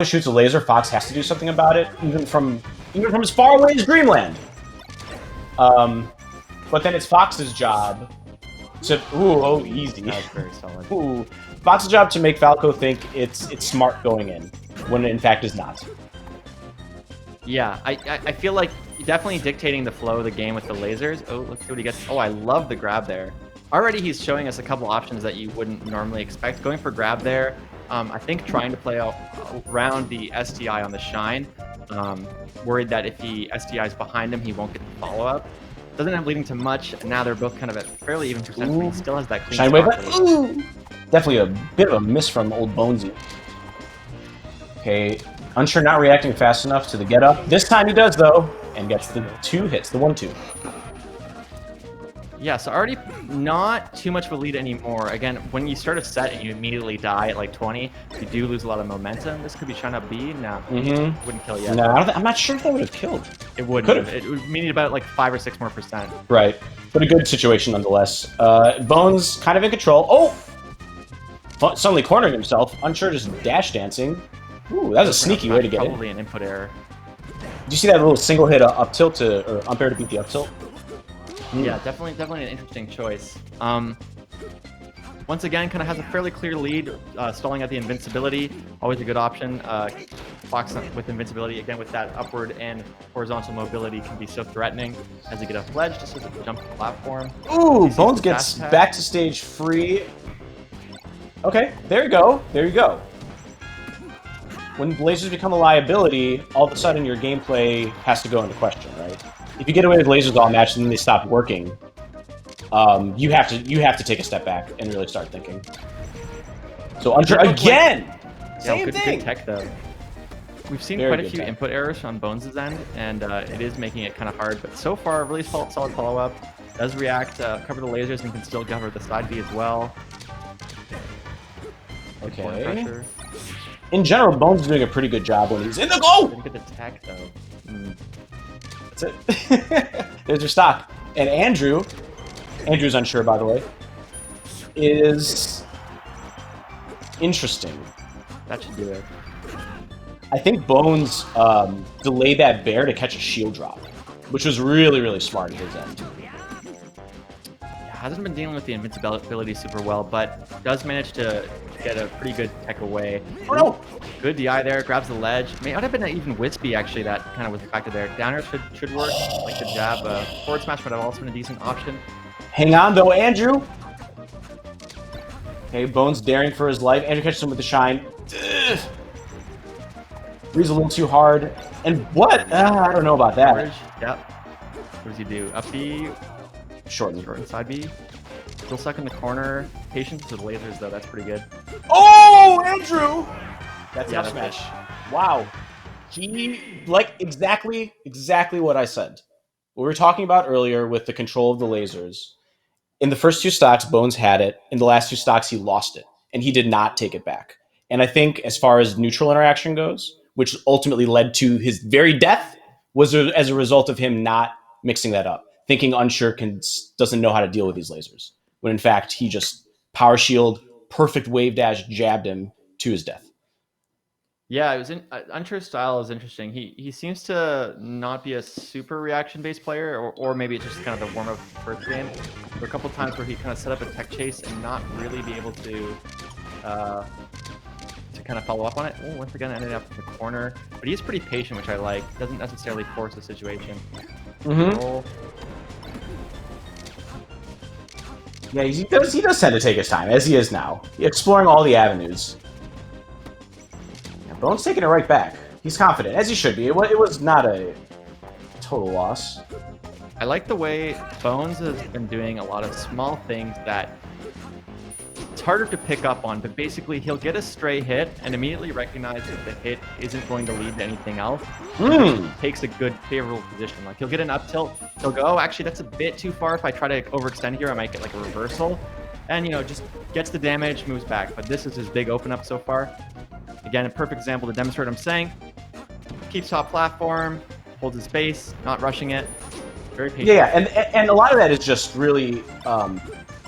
shoots a laser, Fox has to do something about it, even from as far away as Dreamland. But then it's Fox's job to easy. That's very solid. Fox's job to make Falco think it's smart going in, when it in fact is not. Yeah, I feel like definitely dictating the flow of the game with the lasers. Oh, look what he gets. Oh, I love the grab there. Already he's showing us a couple options that you wouldn't normally expect. Going for grab there. I think trying to play around the STI on the Shine. Worried that if he STIs behind him, he won't get the follow-up. Doesn't end up leading to much, and now they're both kind of at fairly even percent, but he still has that clean Shine spot. Wave. Ooh! Definitely a bit of a miss from old Bonesy. Okay, Unsure not reacting fast enough to the get up. This time he does, though, and gets the 2 hits, the 1-2. Yeah, so already not too much of a lead anymore. Again, when you start a set and you immediately die at like 20, you do lose a lot of momentum. This could be Shine Up B. No, wouldn't kill yet. No, I'm not sure if that would have killed. It wouldn't. It would mean about like 5 or 6 more percent. Right, but a good situation nonetheless. Bones kind of in control. Oh! Suddenly cornering himself. Unsure just dash dancing. Ooh, that was a sneaky way to get it. Probably an input error. Did you see that little single hit up tilt or up air to beat the up tilt? Yeah, definitely an interesting choice. Once again, kind of has a fairly clear lead, stalling at the invincibility, always a good option. Fox with invincibility, again with that upward and horizontal mobility can be so threatening as you get up ledge, just as a jump the platform. Ooh, Bones gets back to stage free. Okay, there you go, there you go. When lasers become a liability, all of a sudden your gameplay has to go into question, right? If you get away with lasers all match and then they stop working, you have to take a step back and really start thinking. So Unsure again! Same thing! Good tech though. We've seen quite a few input errors on Bones' end, and it is making it kind of hard, but so far, really solid follow-up. Does react, cover the lasers, and can still cover the side B as well. Okay. In general, Bones is doing a pretty good job when he's in the goal! Didn't get the tech though. That's it. There's your stock. And Andrew's Unsure, by the way, is interesting. That should do it. I think Bones delayed that bear to catch a shield drop, which was really, really smart at his end. Hasn't been dealing with the invincibility super well, but does manage to get a pretty good tech away. Oh no! Good DI there, grabs the ledge. May not have been even Wispy actually that kind of was affected there. Downer should work, like the jab. Forward smash would have also been a decent option. Hang on though, Andrew! Okay, Bones daring for his life. Andrew catches him with the Shine. Ugh. Breathes a little too hard. And what? I don't know about that. Yep. What does he do? Up B. Short side B. Still stuck in the corner. Patience with lasers though, that's pretty good. Oh, Andrew! That's yeah, up smash. Wow. He, like, exactly what I said. What we were talking about earlier with the control of the lasers. In the first 2 stocks, Bones had it. In the last 2 stocks, he lost it. And he did not take it back. And I think as far as neutral interaction goes, which ultimately led to his very death, was as a result of him not mixing that up. Thinking Unsure doesn't know how to deal with these lasers. When in fact, he just power shield, perfect wave dash, jabbed him to his death. Yeah, it was Unsure's style is interesting. He seems to not be a super reaction-based player, or maybe it's just kind of the warm-up first game. There were a couple times where he kind of set up a tech chase and not really be able to kind of follow up on it. Oh, once again, ended up in the corner. But he's pretty patient, which I like. Doesn't necessarily force the situation. Yeah, he does tend to take his time, as he is now. Exploring all the avenues. Yeah, Bones taking it right back. He's confident, as he should be. It was not a total loss. I like the way Bones has been doing a lot of small things that it's harder to pick up on, but basically he'll get a stray hit and immediately recognize that the hit isn't going to lead to anything else. Takes a good, favorable position. Like he'll get an up tilt, he'll go, oh, actually that's a bit too far. If I try to overextend here, I might get like a reversal. And, just gets the damage, moves back. But this is his big open up so far. Again, a perfect example to demonstrate what I'm saying. Keeps top platform, holds his base, not rushing it. Very patient. Yeah, and a lot of that is just really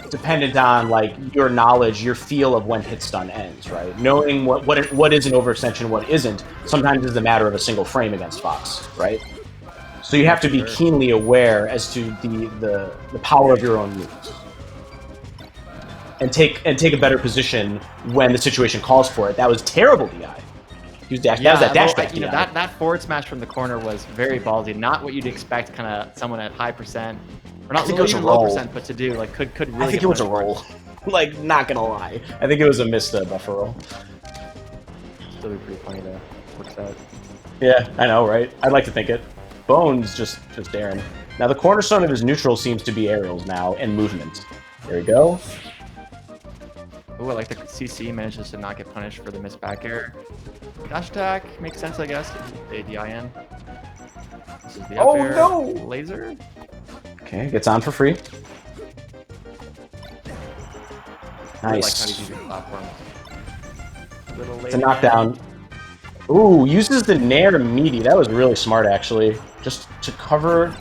dependent on like your knowledge, your feel of when hit stun ends, right? Knowing what is an overextension, what isn't, sometimes is a matter of a single frame against Fox, right? So you have to be keenly aware as to the power of your own moves, and take a better position when the situation calls for it. That was terrible DI. He was dash. Yeah, that was that dash back. you know, that forward smash from the corner was very ballsy. Not what you'd expect, kind of someone at high percent, or not even low percent, but to do like could really. I think it was a roll. Like, not gonna lie, I think it was a missed buffer roll. Still be pretty funny though. Works out. Yeah, I know, right? I'd like to think it. Bones just daring. Now the cornerstone of his neutral seems to be aerials now and movement. There we go. Ooh, I like the CC manages to not get punished for the missed back air. Dash attack makes sense, I guess. The DIN. This is the up air. No! Laser. Okay, gets on for free. Nice. I like how he's using platforms. It's a knockdown. Ooh, uses the Nair meaty. That was really smart, actually. Just to cover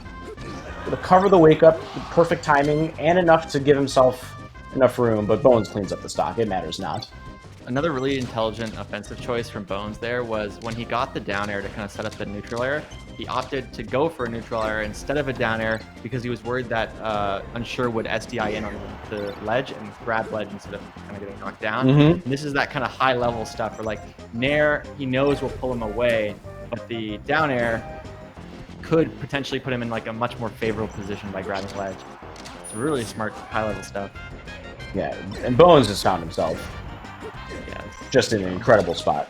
the wake up, perfect timing, and enough to give himself enough room. But Bones cleans up the stock. It matters not. Another really intelligent offensive choice from Bones there was when he got the down air to kind of set up the neutral air, he opted to go for a neutral air instead of a down air because he was worried that Unsure would SDI in on the ledge and grab ledge instead of kind of getting knocked down. And this is that kind of high level stuff where like Nair, he knows will pull him away, but the down air could potentially put him in like a much more favorable position by grabbing ledge. It's really smart high level stuff. Yeah, and Bones has found himself. Yeah. Just in an incredible spot.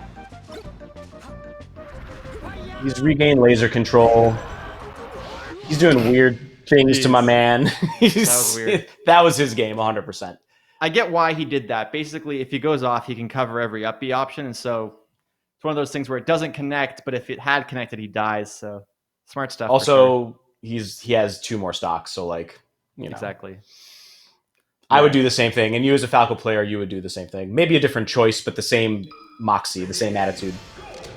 He's regained laser control. He's doing weird things to my man. That was weird. That was his game, 100%. I get why he did that. Basically, if he goes off, he can cover every up B option, and so it's one of those things where it doesn't connect, but if it had connected, he dies. So smart stuff. Also, he has 2 more stocks, so like, you know. Exactly. I would do the same thing, and you as a Falco player, you would do the same thing. Maybe a different choice, but the same moxie, the same attitude.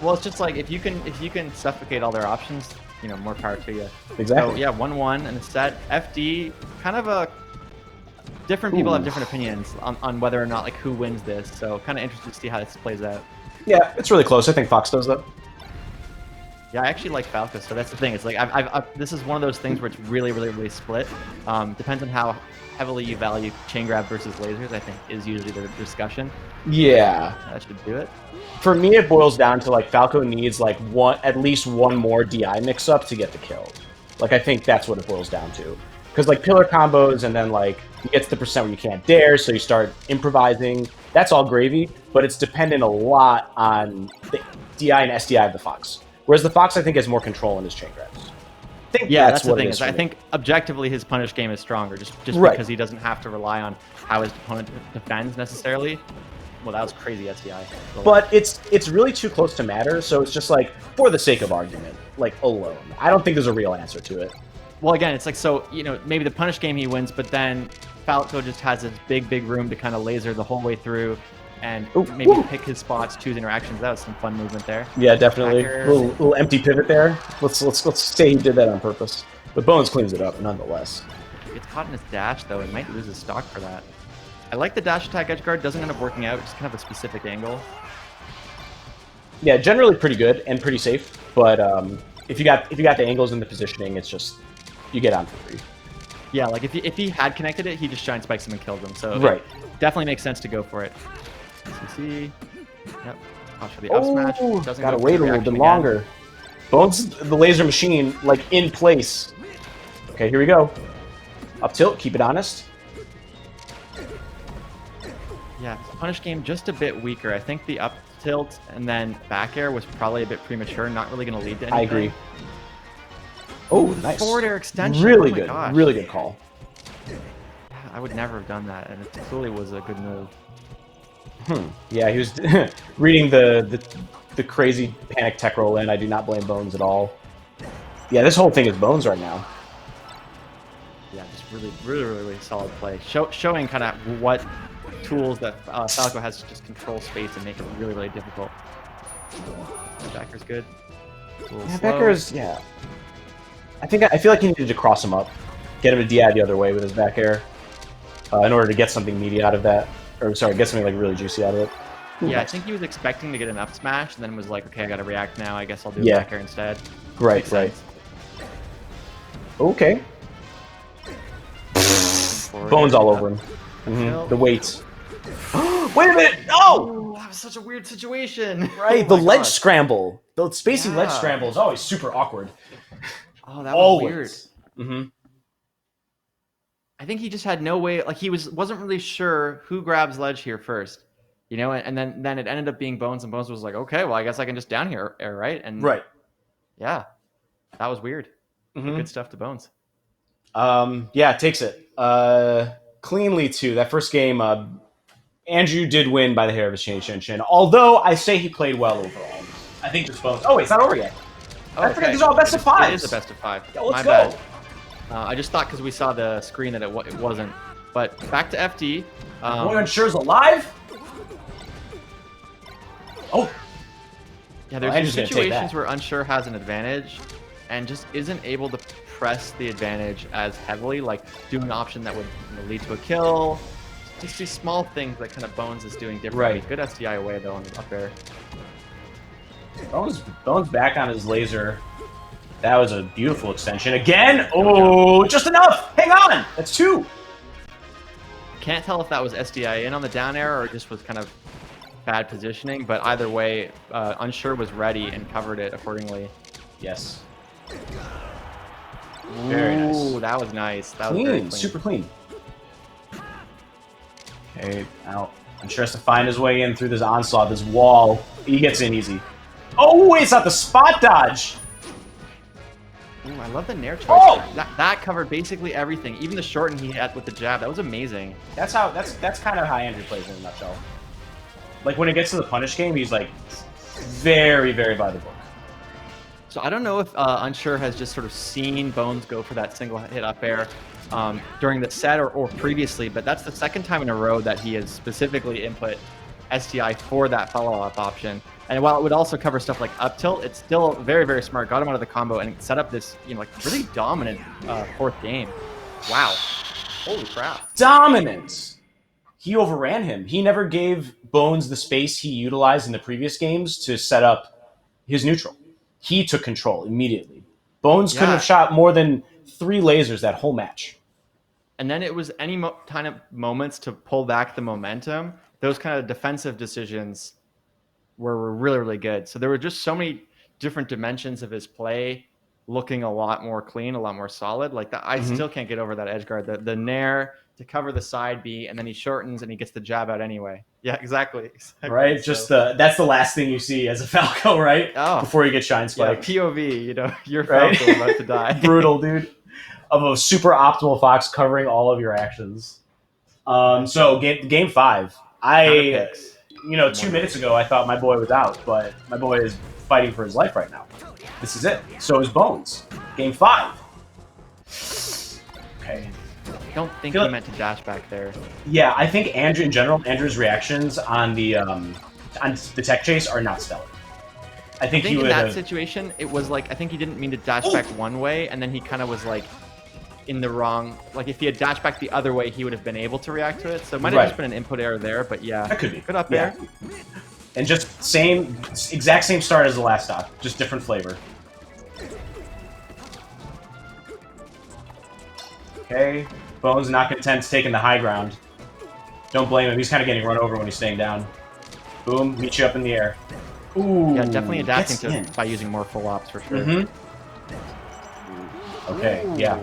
Well, it's just like if you can suffocate all their options, you know, more power to you. Exactly. So yeah, 1-1 and a set. FD, kind of a different people have different opinions on whether or not like who wins this. So kind of interested to see how this plays out. Yeah, it's really close. I think Fox does that. Yeah, I actually like Falco, so that's the thing. It's like this is one of those things where it's really, really, really split. Depends on how heavily you value chain grab versus lasers, I think, is usually the discussion. Yeah. That should do it. For me, it boils down to like Falco needs like at least one more DI mix-up to get the kill. Like, I think that's what it boils down to. Because like pillar combos and then like you get to the percent where you can't dare, so you start improvising. That's all gravy, but it's dependent a lot on the DI and SDI of the Fox. Whereas the Fox, I think, has more control in his chain grabs. I think that's the what thing. it is I think objectively his punish game is stronger, just right. because he doesn't have to rely on how his opponent defends necessarily. Well, that was crazy SDI. But it's really too close to matter, so it's just like, for the sake of argument, like alone. I don't think there's a real answer to it. Well, again, it's like, so, you know, maybe the punish game he wins, but then Falco just has this big room to kind of laser the whole way through and maybe pick his spots, choose interactions. That was some fun movement there. Yeah, definitely. Little empty pivot there. Let's say he did that on purpose. But Bones cleans it up nonetheless. He gets caught in his dash, though. He might lose his stock for that. I like the dash attack edge guard. Doesn't end up working out. Just kind of a specific angle. Yeah, generally pretty good and pretty safe. But if you got the angles and the positioning, it's just you get on for free. Yeah, like if he had connected it, he just shine spikes him and kills him. So right, definitely makes sense to go for it. CC. Yep. Watch for the up smash. Doesn't gotta wait a little bit longer. Bones, the laser machine, like in place. Okay, here we go. Up tilt, keep it honest. Yeah, punish game just a bit weaker. I think the up tilt and then back air was probably a bit premature, not really going to lead to anything. I agree. Oh, nice. Forward air extension. Really oh good. Gosh. Really good call. I would never have done that, and it clearly was a good move. Yeah, he was reading the crazy panic tech roll in. I do not blame Bones at all. Yeah, this whole thing is Bones right now. Yeah, just really solid play. Showing kind of what tools that Falco has to just control space and make it really difficult. Backer's good. Yeah, Backer's, yeah. I feel like he needed to cross him up. Get him to DI the other way with his back air. in order to get something meaty out of that. Or sorry, get something like really juicy out of it. Yeah, I think he was expecting to get an up smash, and then was like, okay, I gotta react now. I guess I'll do a Yeah. back air instead. Right, Makes right. sense. Okay. Bones all over him. The weight. Wait a minute! No! Oh, that was such a weird situation. Right, Oh the my ledge God. scramble. The spacey ledge Yeah. scramble is always super awkward. Oh, that was weird. Always. I think he just had no way. Like he wasn't really sure who grabs ledge here first, you know. And then it ended up being Bones, and Bones was like, okay, well, I guess I can just down here air, right? And Right. yeah, that was weird. Good stuff to Bones. Yeah, takes it. Cleanly too. That first game, Andrew did win by the hair of his chin. Although I say he played well overall. I think just Bones. Oh wait, it's not over yet. Oh, I forgot these are all best of fives. It is a best of 5. Yeah, let's My go. bad. I just thought because we saw the screen that it wasn't. But back to FD. Boy Unsure's alive. Oh. Yeah, there's Andrew's gonna take situations that. where Unsure has an advantage and just isn't able to press the advantage as heavily, like do an option that would lead to a kill. Just these small things that kind of Bones is doing differently. Right. Good SDI away though on the up air. Bones back on his laser. That was a beautiful extension. Again! Oh, just enough! Hang on! That's 2! Can't tell if that was SDI in on the down air or just was kind of bad positioning, but either way, Unsure was ready and covered it accordingly. Yes. Very nice. Ooh, that was nice. That was very Clean, clean. super clean. Okay, now Unsure has to find his way in through this onslaught, this wall. He gets in easy. Oh, it's not the spot dodge! Ooh, I love the nair choice. Oh! That covered basically everything, even the shorten he had with the jab. That was amazing. That's kind of how Andrew plays in a nutshell. Like when it gets to the punish game, he's like very, very by the book. So I don't know if Unsure has just sort of seen Bones go for that single hit up air during the set or previously, but that's the second time in a row that he has specifically input SDI for that follow-up option. And while it would also cover stuff like up tilt, it's still very, very smart. Got him out of the combo and set up this, like really dominant fourth game. Wow. Holy crap. Dominant! He overran him. He never gave Bones the space he utilized in the previous games to set up his neutral. He took control immediately. Bones couldn't have shot more than 3 lasers that whole match. And then it was any kind of moments to pull back the momentum. Those kind of defensive decisions were really, really good. So there were just so many different dimensions of his play looking a lot more clean, a lot more solid. Like that, I still can't get over that edge guard. The nair to cover the side B, and then he shortens and he gets the jab out anyway. Yeah, exactly. Right? So, just that's the last thing you see as a Falco, right? Oh. Before you get shine spiked. Yeah, POV, you're Right? Falco about to die. Brutal, dude. Of a super optimal Fox covering all of your actions. So game 5. 2 minutes ago I thought my boy was out, but my boy is fighting for his life right now. This is it. So is Bones. Game 5. Okay. I don't think he meant to dash back there. Yeah, I think Andrew in general, Andrew's reactions on the tech chase are not stellar. I think he in would that have... situation, it was like I think he didn't mean to dash back one way, and then he kind of was like in the wrong. Like if he had dashed back the other way, he would have been able to react to it. So it might have just been an input error there, but yeah, that could be good up there. And just exact same start as the last stock, just different flavor. Okay, Bones not content taking the high ground. Don't blame him. He's kind of getting run over when he's staying down. Boom, meet you up in the air. Ooh, yeah, definitely adapting to it by using more full ops for sure. Okay, yeah.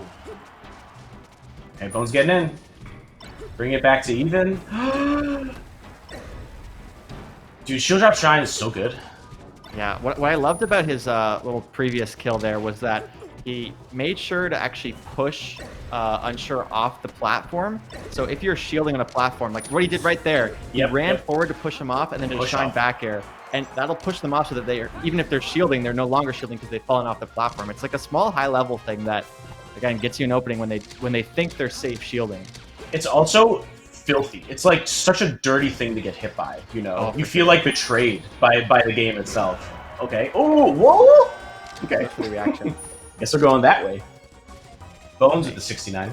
Okay, Bones getting in. Bring it back to even. Dude, Shield Drop Shine is so good. Yeah, what I loved about his little previous kill there was that he made sure to actually push Unsure off the platform. So if you're shielding on a platform, like what he did right there, he ran forward to push him off and then just shine back air. And that'll push them off so that they are, even if they're shielding, they're no longer shielding because they've fallen off the platform. It's like a small high-level thing that, again, gets you an opening when they think they're safe shielding. It's also filthy. It's like such a dirty thing to get hit by, you know? You feel like betrayed by the game itself. Okay. Oh, whoa! Okay. For the reaction. Guess they're going that way. Bones with the 69.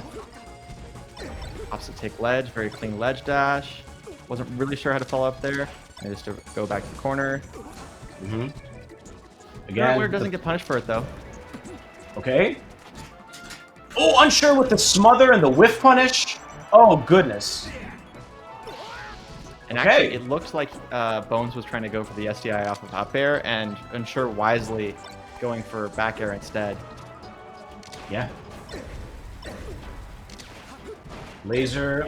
Opposite take ledge, very clean ledge dash. Wasn't really sure how to follow up there. I just to go back to the corner. Mm-hmm. Again, Again, doesn't get punished for it though. Okay. Oh, unsure with the smother and the whiff punish. Oh, goodness. And Okay. actually, it looked like Bones was trying to go for the SDI off of up air, and Unsure wisely going for back air instead. Yeah. Laser,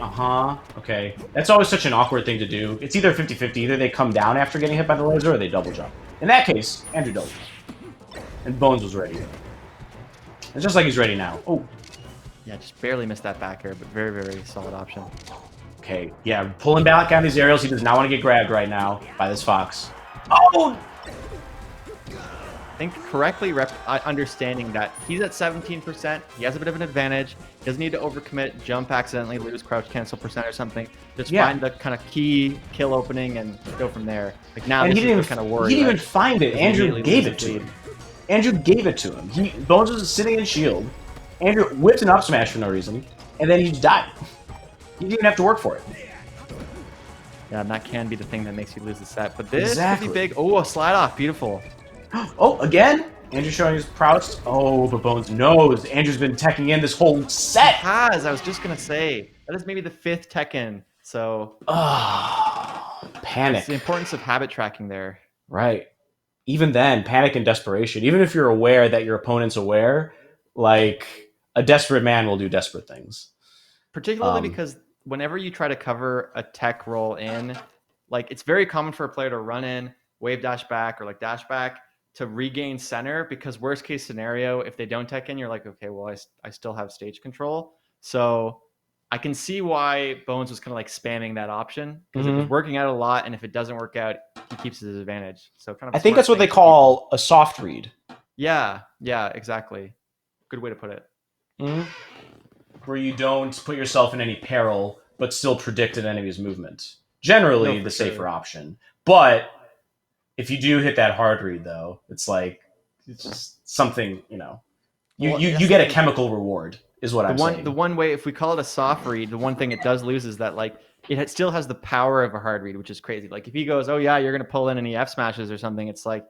okay. That's always such an awkward thing to do. It's either 50-50. Either they come down after getting hit by the laser, or they double jump. In that case, Andrew double jumped. And Bones was ready. It's just like he's ready now. Oh. Yeah, just barely missed that back air, but very, very solid option. Okay, yeah, pulling back on these aerials. He does not want to get grabbed right now by this Fox. Oh! I think correctly understanding that he's at 17%. He has a bit of an advantage. He doesn't need to overcommit, jump accidentally, lose crouch cancel percent or something. Just find the kind of key kill opening and go from there. Like now, and this he didn't is kind of worry. He didn't even find it. Andrew gave it to him. Andrew gave it to him. Bones was sitting in shield. Andrew whipped an up smash for no reason, and then he just died. He didn't even have to work for it. Yeah, and that can be the thing that makes you lose the set. But this Exactly. could be big. Oh, a slide off. Beautiful. Oh, again? Andrew showing his prowess. Oh, but Bones knows. Andrew's been teching in this whole set. I was just going to say. That is maybe the 5th Tekken. So. Panic. It's the importance of habit tracking there. Right. Even then, panic and desperation. Even if you're aware that your opponent's aware, like, a desperate man will do desperate things. Particularly because whenever you try to cover a tech roll in, like, it's very common for a player to run in, wave dash back, or like dash back to regain center, because worst case scenario, if they don't tech in, you're like, okay, well, I still have stage control. So I can see why Bones was kind of like spamming that option, because it was working out a lot, and if it doesn't work out, he keeps his advantage. So kind of. I think that's what they call a soft read. Yeah, exactly. Good way to put it. Where you don't put yourself in any peril, but still predict an enemy's movement. Generally, the safer option. But if you do hit that hard read, though, it's like it's just something, you know. You get a chemical reward, is what I'm saying. The one way, if we call it a soft read, the one thing it does lose is that, like, it still has the power of a hard read, which is crazy. Like, if he goes, oh yeah, you're gonna pull in any F smashes or something, it's like,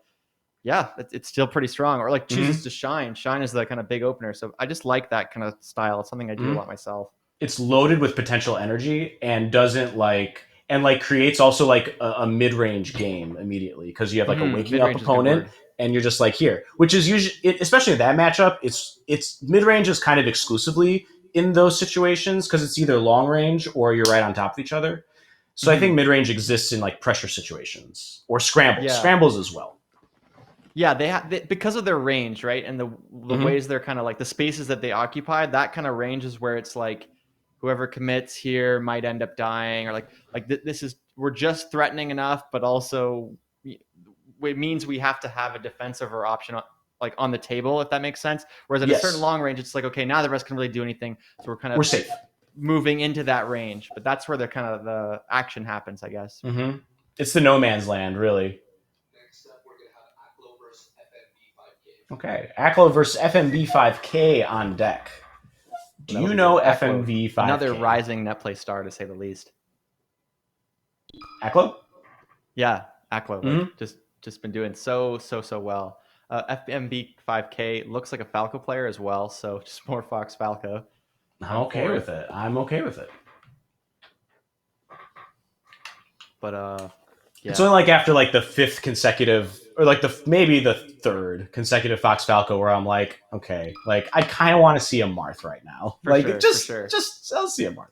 yeah, it's still pretty strong. Or like chooses to shine. Shine is the kind of big opener. So I just like that kind of style. It's something I do a lot myself. It's loaded with potential energy and doesn't creates also like a mid-range game immediately, because you have like a waking up opponent and you're just like here, which is usually, especially in that matchup, it's mid-range is kind of exclusively in those situations because it's either long range or you're right on top of each other. So I think mid-range exists in like pressure situations or scrambles as well. Yeah, they because of their range, right? And the ways they're kind of like the spaces that they occupy, that kind of range is where it's like whoever commits here might end up dying, or like this is, we're just threatening enough, but also it means we have to have a defensive or option like on the table, if that makes sense. Whereas at a certain long range, it's like, okay, now the rest can really do anything, so we're safe moving into that range. But that's where the action happens, I guess. It's the no man's land, really. Okay, Aklo versus FMB 5K on deck. Do you know FMB 5K? Another rising net play star, to say the least. Aklo? Yeah, Aklo. Like, just been doing so well. FMB 5K looks like a Falco player as well, so just more Fox Falco. I'm okay with it. But yeah. It's only like after like the 5th consecutive, or like maybe the 3rd consecutive Fox Falco, where I'm like, okay, like I kind of want to see a Marth right now. Just I'll see a Marth.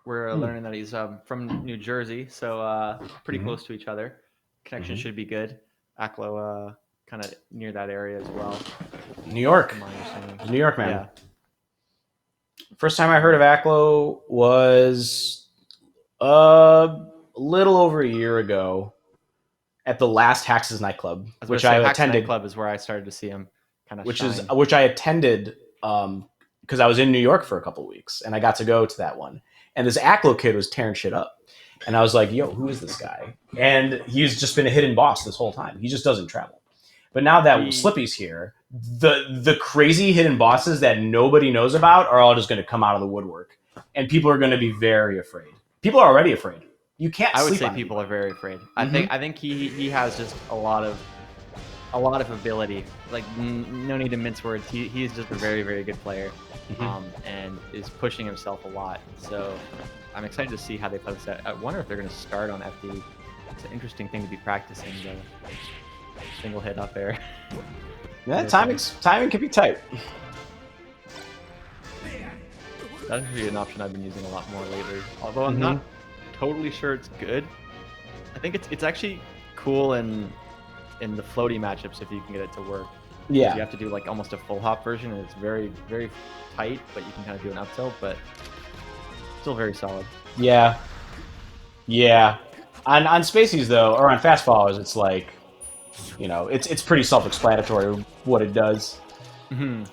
We're learning that he's from New Jersey, so pretty close to each other. Connection should be good. Aklo kind of near that area as well. New York man. Yeah. First time I heard of Aklo was a little over a year ago at the last Hax's nightclub, which I attended. Nightclub is where I started to see him kind of which I attended because I was in New York for a couple of weeks, and I got to go to that one. And this Aklo kid was tearing shit up. And I was like, yo, who is this guy? And he's just been a hidden boss this whole time. He just doesn't travel. But now that Slippy's here, the crazy hidden bosses that nobody knows about are all just going to come out of the woodwork, and people are going to be very afraid. People are already afraid. You can't I would sleep say on people anybody. are very afraid. Mhm. I think he has just a lot of ability. Like no need to mince words. He's just a very good player, Mhm. and is pushing himself a lot. So I'm excited to see how they play this out. I wonder if they're going to start on FD. It's an interesting thing to be practicing the single hit up air. Yeah, timing can be tight. That's actually an option I've been using a lot more lately. Although I'm Mhm. not totally sure it's good. I think it's actually cool in the floaty matchups if you can get it to work. Because you Yeah, have to do like almost a full hop version, and it's very tight, but you can kind of do an up tilt, but still very solid. yeah, yeah. On Spaceys though, or on fast followers, it's like, it's pretty self-explanatory what it does. Hmm.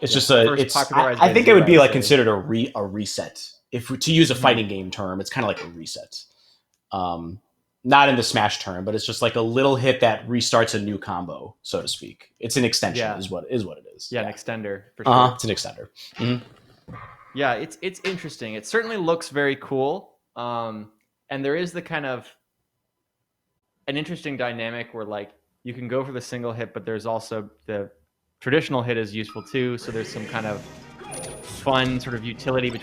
It's Yeah, just a first it's popularized I by think it Z, would I be would like say. considered a reset. If to use a Hmm. fighting game term, it's kind of like a reset. Um, Not in the Smash term, but it's just like a little hit that restarts a new combo, so to speak. It's an extension, Yeah, is what it is. yeah, an Yeah. extender for Uh huh. sure. It's an extender. Mhm. Yeah, it's interesting. It certainly looks very cool. And there is the kind of an interesting dynamic where like you can go for the single hit, but there's also the traditional hit is useful too. So there's some kind of fun sort of utility between